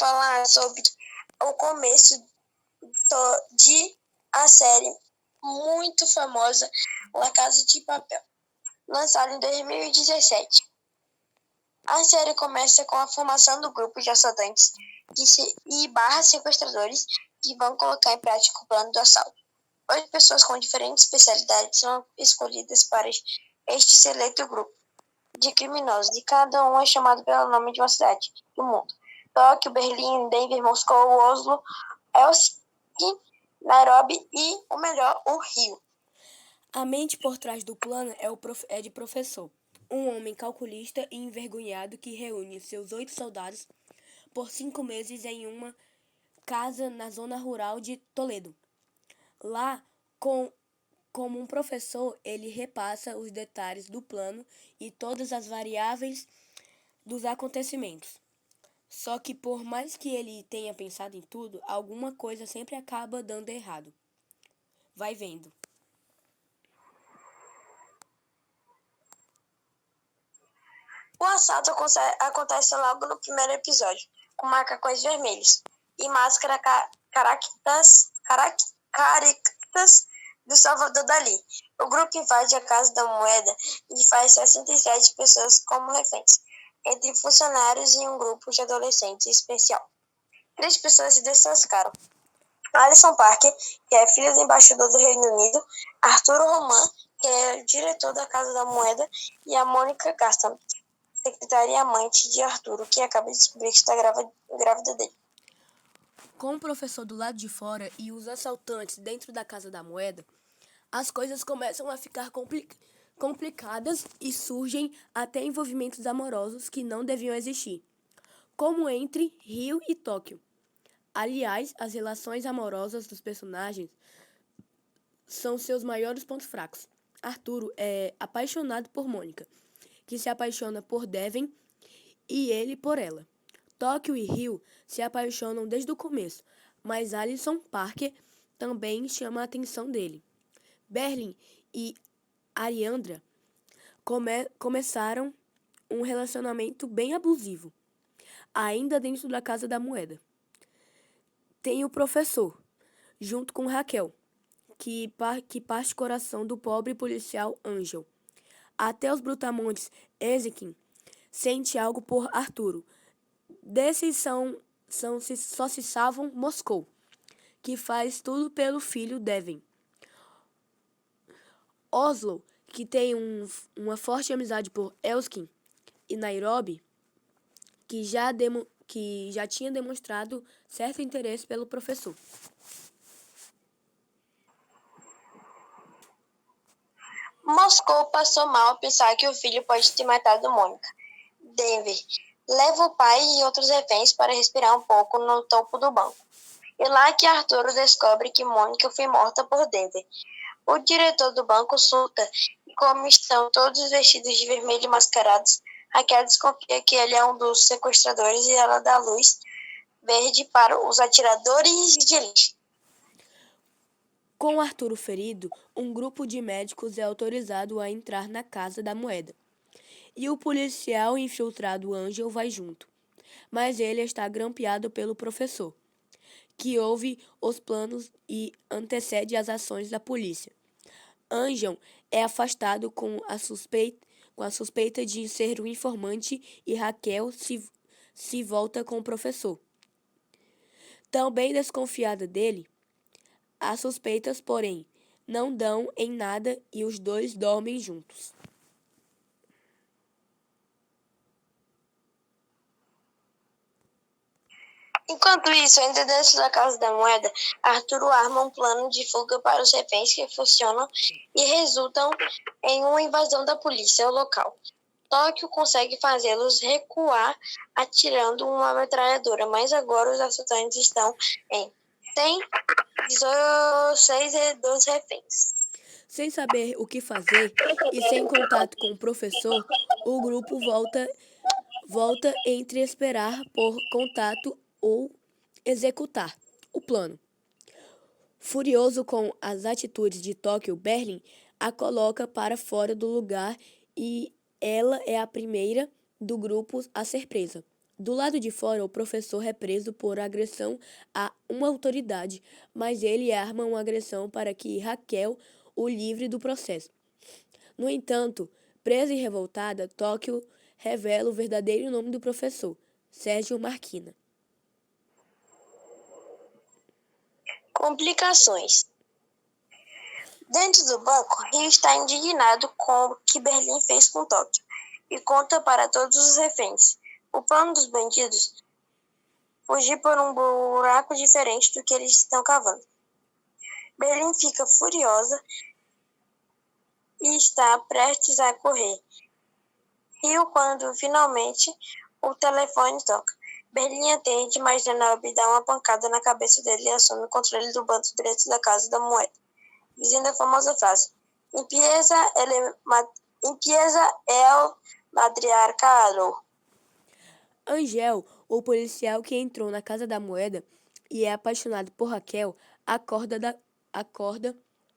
falar sobre o começo de a série muito famosa La Casa de Papel, lançada em 2017. A série começa com a formação do grupo de assaltantes e sequestradores que vão colocar em prática o plano do assalto. 8 pessoas com diferentes especialidades são escolhidas para este seleto grupo de criminosos, e cada um é chamado pelo nome de uma cidade do mundo: Tóquio, Berlim, Denver, Moscou, Oslo, Helsinki, Nairobi e, o melhor, o Rio. A mente por trás do plano é de professor, um homem calculista e envergonhado que reúne seus 8 soldados por 5 meses em uma casa na zona rural de Toledo. Lá, como um professor, ele repassa os detalhes do plano e todas as variáveis dos acontecimentos. Só que por mais que ele tenha pensado em tudo, alguma coisa sempre acaba dando errado. Vai vendo. O assalto acontece logo no primeiro episódio, com macacões vermelhos e máscara caractas do Salvador Dalí. O grupo invade a Casa da Moeda e faz 67 pessoas como reféns, entre funcionários e um grupo de adolescentes especial. 3 pessoas se destacaram: Alison Parker, que é filho do embaixador do Reino Unido, Arturo Roman, que é diretor da Casa da Moeda, e a Mônica Gaston, secretária e amante de Arturo, que acaba de descobrir que está grávida dele. Com o professor do lado de fora e os assaltantes dentro da Casa da Moeda, as coisas começam a ficar complicadas e surgem até envolvimentos amorosos que não deviam existir, como entre Rio e Tóquio. Aliás, as relações amorosas dos personagens são seus maiores pontos fracos. Arturo é apaixonado por Mônica, que se apaixona por Devon e ele por ela. Tóquio e Rio se apaixonam desde o começo, mas Alison Parker também chama a atenção dele. Berlim e Ariandra começaram um relacionamento bem abusivo, ainda dentro da Casa da Moeda. Tem o professor, junto com Raquel, que parte o coração do pobre policial Angel. Até os brutamontes Ezequiel sente algo por Arturo. Desses só se salvam Moscou, que faz tudo pelo filho Devon. Oslo, que tem uma forte amizade por Helsinki, e Nairobi, que já tinha demonstrado certo interesse pelo professor. Moscou passou mal ao pensar que o filho pode ter matado Mônica. Denver leva o pai e outros reféns para respirar um pouco no topo do banco. E lá que Arturo descobre que Mônica foi morta por Denver. O diretor do banco surta, e como estão todos vestidos de vermelho e mascarados, Raquel desconfia que ele é um dos sequestradores e ela dá luz verde para os atiradores de elite. Com Arturo ferido, um grupo de médicos é autorizado a entrar na Casa da Moeda. E o policial infiltrado Angel vai junto. Mas ele está grampeado pelo professor, que ouve os planos e antecede as ações da polícia. Angel é afastado com a suspeita de ser um informante e Raquel se volta com o professor. Também desconfiada dele, as suspeitas, porém, não dão em nada e os dois dormem juntos. Enquanto isso, ainda dentro da Casa da Moeda, Arturo arma um plano de fuga para os reféns que funcionam e resultam em uma invasão da polícia ao local. Tóquio consegue fazê-los recuar atirando uma metralhadora, mas agora os assaltantes estão em 116 reféns. Sem saber o que fazer e sem contato com o professor, o grupo volta entre esperar por contato ou executar o plano. Furioso com as atitudes de Tóquio, Berlim a coloca para fora do lugar e ela é a primeira do grupo a ser presa. Do lado de fora, o professor é preso por agressão a uma autoridade, mas ele arma uma agressão para que Raquel o livre do processo. No entanto, presa e revoltada, Tóquio revela o verdadeiro nome do professor, Sérgio Marquina. Complicações. Dentro do banco, Rio está indignado com o que Berlim fez com Tóquio e conta para todos os reféns. O plano dos bandidos fugir por um buraco diferente do que eles estão cavando. Berlim fica furiosa e está prestes a correr. Rio, quando finalmente o telefone toca. Berlim atende, mas Denob dá uma pancada na cabeça dele e assume o controle do banco direito da Casa da Moeda, dizendo a famosa frase: Empieza el matriarcado. Angel, o policial que entrou na Casa da Moeda e é apaixonado por Raquel, acorda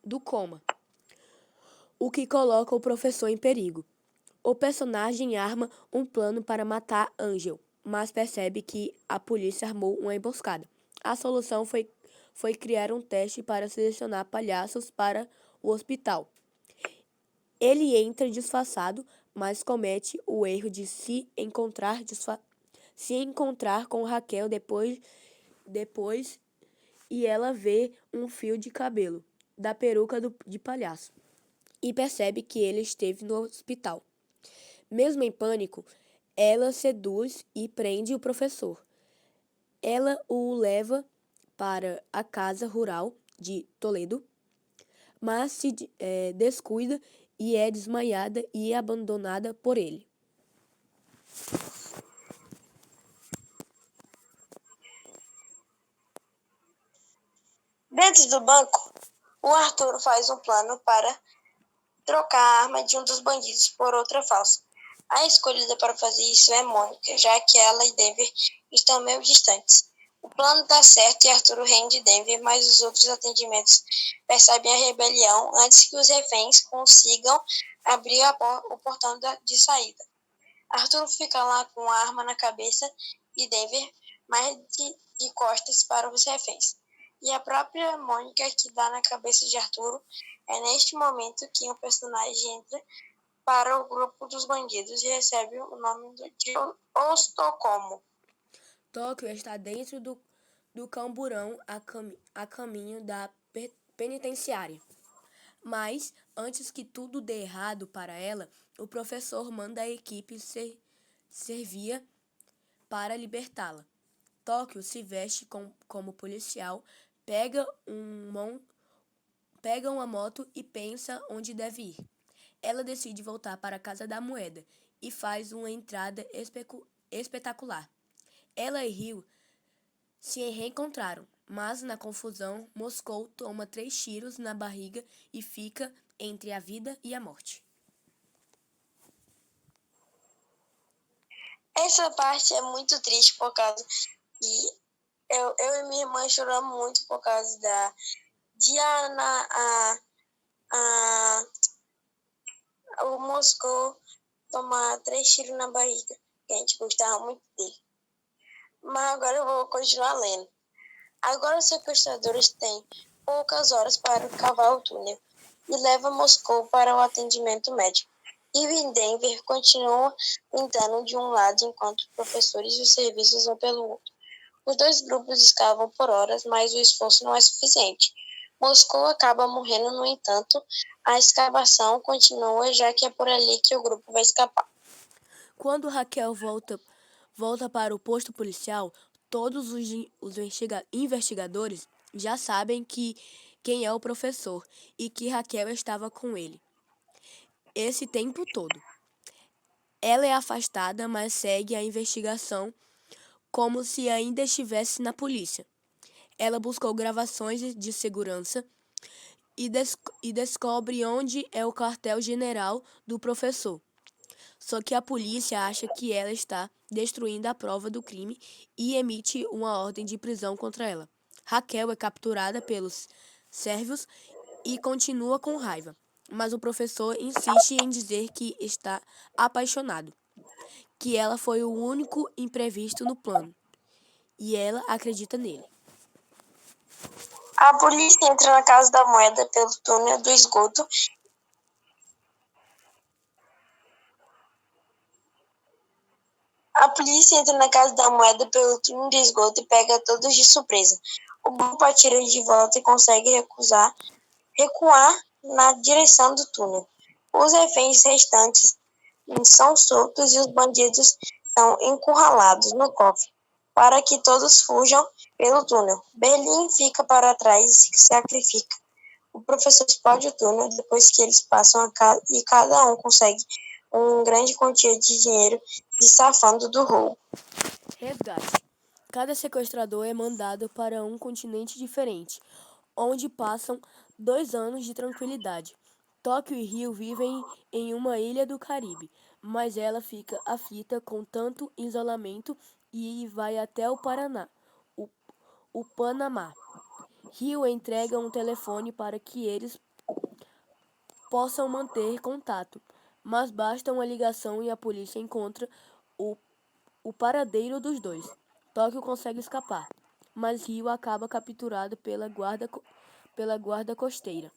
do coma, o que coloca o professor em perigo. O personagem arma um plano para matar Angel, mas percebe que a polícia armou uma emboscada. A solução foi criar um teste para selecionar palhaços para o hospital. Ele entra disfarçado, mas comete o erro de se encontrar com Raquel depois e ela vê um fio de cabelo da peruca de palhaço e percebe que ele esteve no hospital. Mesmo em pânico, ela seduz e prende o professor. Ela o leva para a casa rural de Toledo, mas se descuida e é desmaiada e abandonada por ele. Dentro do banco, o Arthur faz um plano para trocar a arma de um dos bandidos por outra falsa. A escolhida para fazer isso é Mônica, já que ela e Denver estão meio distantes. O plano dá certo e Arthur rende Denver, mas os outros atendimentos percebem a rebelião antes que os reféns consigam abrir o portão de saída. Arthur fica lá com a arma na cabeça e Denver mais de costas para os reféns. E a própria Mônica que dá na cabeça de Arthur. É neste momento que um personagem entra para o grupo dos bandidos e recebe o nome de Estocolmo. Tóquio está dentro do camburão a caminho da penitenciária. Mas, antes que tudo dê errado para ela, o professor manda a equipe servia para libertá-la. Tóquio se veste como policial, pega uma moto e pensa onde deve ir. Ela decide voltar para a Casa da Moeda e faz uma entrada espetacular. Ela e Rio se reencontraram, mas na confusão, Moscou toma 3 tiros na barriga e fica entre a vida e a morte. Essa parte é muito triste por causa que eu e minha irmã choramos muito por causa da Diana, o Moscou tomar 3 tiros na barriga, que a gente gostava muito dele. Mas agora eu vou continuar lendo. Agora os sequestradores têm poucas horas para cavar o túnel e levam Moscou para o atendimento médico. E em Denver continua pintando de um lado enquanto os professores e os serviços vão pelo outro. Os dois grupos escavam por horas, mas o esforço não é suficiente. Moscou acaba morrendo, no entanto, a escavação continua, já que é por ali que o grupo vai escapar. Quando Raquel volta para o posto policial, todos os investigadores já sabem quem é o professor e que Raquel estava com ele esse tempo todo. Ela é afastada, mas segue a investigação como se ainda estivesse na polícia. Ela buscou gravações de segurança e descobre onde é o quartel-general do professor. Só que a polícia acha que ela está destruindo a prova do crime e emite uma ordem de prisão contra ela. Raquel é capturada pelos sérvios e continua com raiva, mas o professor insiste em dizer que está apaixonado, que ela foi o único imprevisto no plano, e ela acredita nele. A polícia entra na Casa da Moeda pelo túnel do esgoto. A polícia entra na Casa da Moeda pelo túnel do esgoto e pega todos de surpresa. O grupo atira de volta e consegue recuar na direção do túnel. Os reféns restantes são soltos e os bandidos são encurralados no cofre, para que todos fujam pelo túnel. Berlim fica para trás e se sacrifica. O professor explode o túnel depois que eles passam e cada um consegue uma grande quantia de dinheiro se safando do roubo. Resgate. Cada sequestrador é mandado para um continente diferente, onde passam 2 anos de tranquilidade. Tóquio e Rio vivem em uma ilha do Caribe, mas ela fica aflita com tanto isolamento e vai até o Panamá. Rio entrega um telefone para que eles possam manter contato, mas basta uma ligação e a polícia encontra o paradeiro dos dois. Tóquio consegue escapar, mas Rio acaba capturado pela guarda costeira.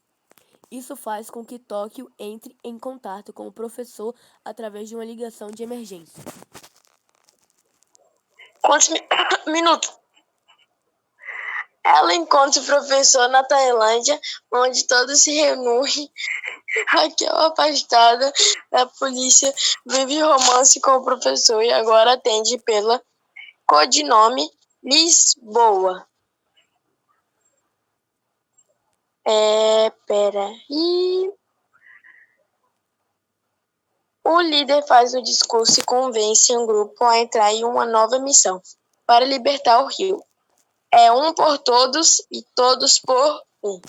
Isso faz com que Tóquio entre em contato com o professor através de uma ligação de emergência. Quantos minutos? Ela encontra o professor na Tailândia, onde todos se reúnem. Raquel, afastada da polícia, vive romance com o professor e agora atende pela codinome Lisboa. O líder faz um discurso e convence um grupo a entrar em uma nova missão para libertar o Rio. É um por todos e todos por um.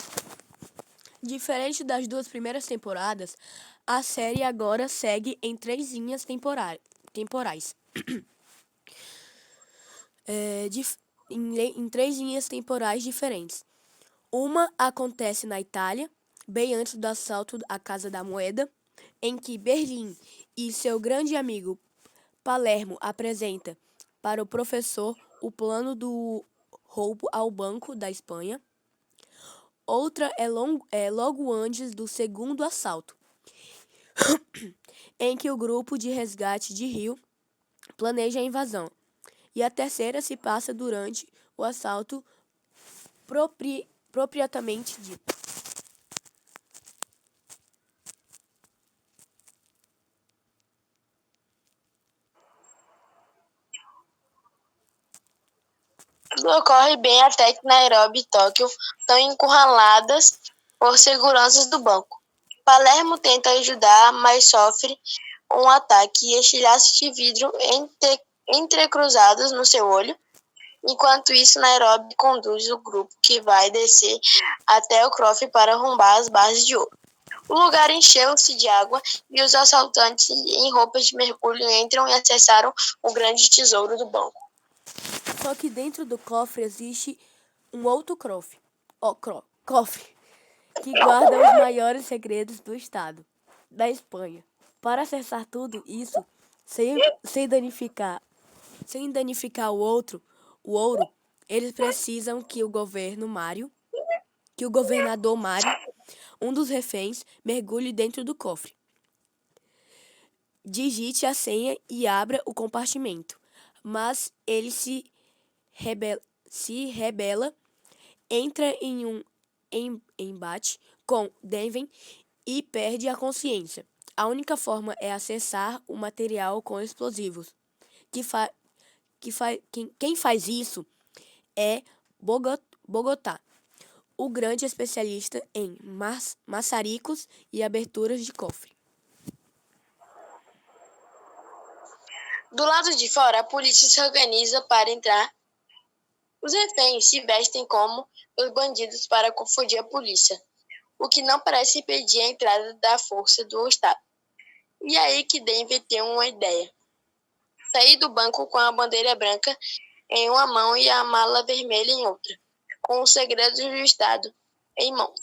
Diferente das 2 primeiras temporadas, a série agora segue em 3 linhas temporais. Em 3 linhas temporais diferentes. Uma acontece na Itália, bem antes do assalto à Casa da Moeda, em que Berlim e seu grande amigo Palermo apresenta para o professor o plano do roubo ao Banco da Espanha. Outra é logo antes do segundo assalto, em que o grupo de resgate de Rio planeja a invasão. E a terceira se passa durante o assalto propriamente dito. Tudo ocorre bem até que Nairobi e Tóquio são encurraladas por seguranças do banco. Palermo tenta ajudar, mas sofre um ataque e estilhaços de vidro entrecruzados no seu olho. Enquanto isso, Nairobi conduz o grupo que vai descer até o cofre para arrombar as barras de ouro. O lugar encheu-se de água e os assaltantes em roupas de mergulho entram e acessaram o grande tesouro do banco. Só que dentro do cofre existe um outro cofre, que guarda os maiores segredos do Estado, da Espanha. Para acessar tudo isso, sem danificar o ouro, eles precisam que o governador Mário, um dos reféns, mergulhe dentro do cofre. Digite a senha e abra o compartimento, mas ele se rebela, entra em um embate com Denven e perde a consciência. A única forma é acessar o material com explosivos. Quem faz isso é Bogotá, o grande especialista em maçaricos e aberturas de cofre. Do lado de fora, a polícia se organiza para entrar. Os reféns se vestem como os bandidos para confundir a polícia, o que não parece impedir a entrada da força do Estado. E aí que Denver tem uma ideia. Sair do banco com a bandeira branca em uma mão e a mala vermelha em outra, com os segredos do Estado em mãos.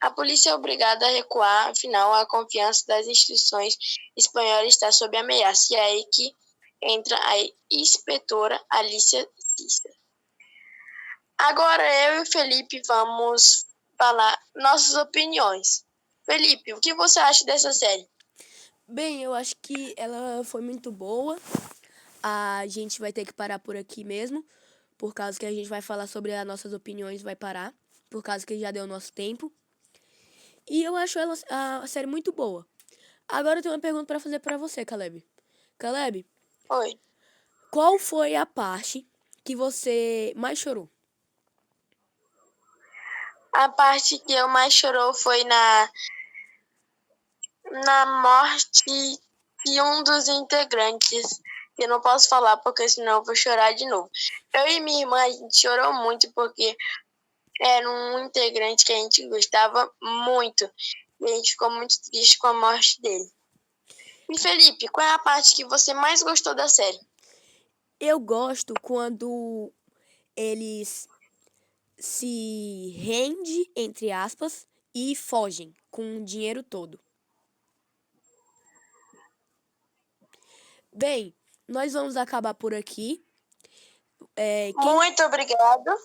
A polícia é obrigada a recuar, afinal, a confiança das instituições espanholas está sob ameaça. E é aí que entra a inspetora Alicia Cícero. Agora eu e o Felipe vamos falar nossas opiniões. Felipe, o que você acha dessa série? Bem, eu acho que ela foi muito boa. A gente vai ter que parar por aqui mesmo, por causa que a gente vai falar sobre as nossas opiniões, vai parar, por causa que já deu o nosso tempo. E eu acho ela, a série muito boa. Agora eu tenho uma pergunta para fazer para você, Caleb. Caleb, Oi. qual foi a parte que você mais chorou? A parte que eu mais chorou foi na morte de um dos integrantes. Eu não posso falar porque senão eu vou chorar de novo. Eu e minha irmã, a gente chorou muito porque era um integrante que a gente gostava muito. E a gente ficou muito triste com a morte dele. E Felipe, qual é a parte que você mais gostou da série? Eu gosto quando eles se rendem, entre aspas, e fogem com o dinheiro todo. Bem, nós vamos acabar por aqui. Muito obrigado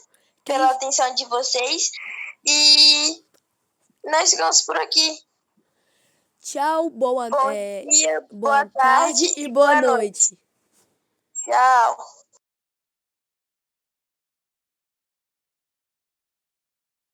pela atenção de vocês. E nós ficamos por aqui. Tchau, Bom dia, boa tarde e boa noite. Tchau.